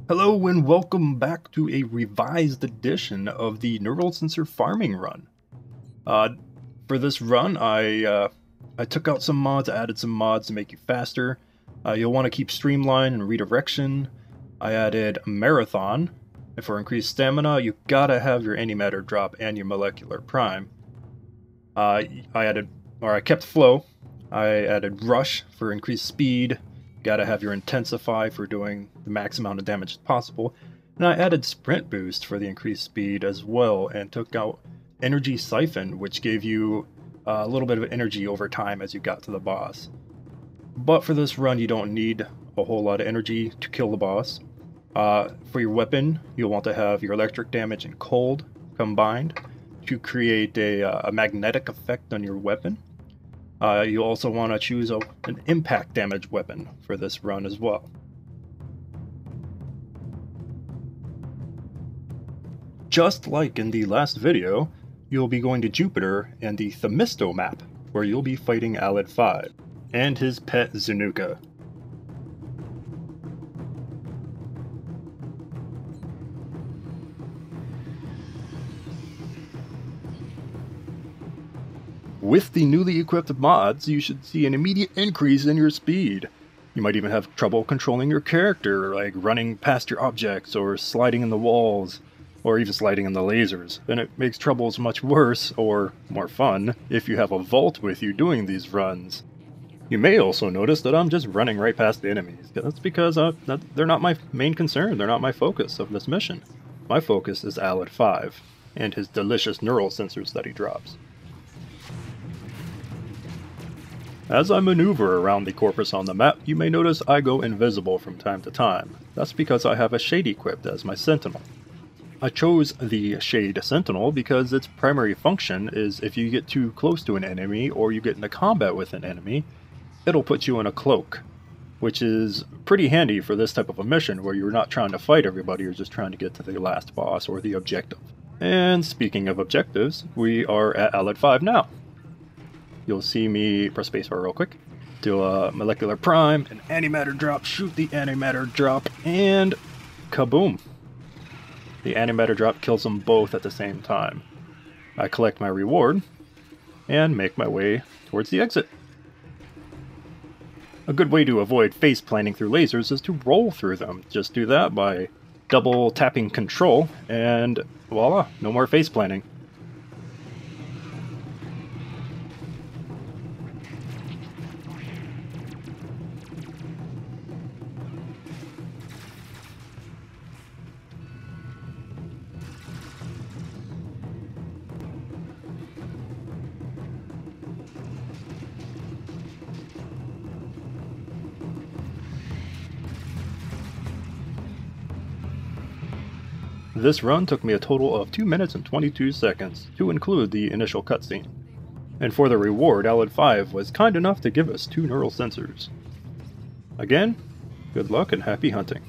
Hello and welcome back to a revised edition of the Neural Sensor Farming Run. For this run, I took out some mods, added some mods to make you faster. You'll want to keep streamline and redirection. I added Marathon, and for increased stamina, you gotta have your antimatter drop and your molecular prime. I kept Flow. I added Rush for increased speed. Gotta have your Intensify for doing the max amount of damage possible. And I added Sprint Boost for the increased speed as well, and took out Energy Siphon, which gave you a little bit of energy over time as you got to the boss. But for this run, you don't need a whole lot of energy to kill the boss. For your weapon, you'll want to have your electric damage and cold combined to create a magnetic effect on your weapon. You also want to choose an impact damage weapon for this run as well. Just like in the last video, you'll be going to Jupiter and the Themisto map, where you'll be fighting Alad 5 and his pet Zanuka. With the newly equipped mods, you should see an immediate increase in your speed. You might even have trouble controlling your character, like running past your objects, or sliding in the walls, or even sliding in the lasers. And it makes troubles much worse, or more fun, if you have a vault with you doing these runs. You may also notice that I'm just running right past the enemies. That's because they're not my main concern, they're not my focus of this mission. My focus is Alad 5, and his delicious neural sensors that he drops. As I maneuver around the corpus on the map, you may notice I go invisible from time to time. That's because I have a Shade equipped as my Sentinel. I chose the Shade Sentinel because its primary function is if you get too close to an enemy or you get into combat with an enemy, it'll put you in a cloak, which is pretty handy for this type of a mission where you're not trying to fight everybody, you're just trying to get to the last boss or the objective. And speaking of objectives, we are at Alad 5 now. You'll see me press spacebar real quick, do a molecular prime, an antimatter drop, shoot the antimatter drop, and kaboom! The antimatter drop kills them both at the same time. I collect my reward, and make my way towards the exit. A good way to avoid face planting through lasers is to roll through them. Just do that by double tapping Control, and voila, no more face planting. This run took me a total of 2 minutes and 22 seconds, to include the initial cutscene. And for the reward, Alad 5 was kind enough to give us 2 neural sensors. Again, good luck and happy hunting.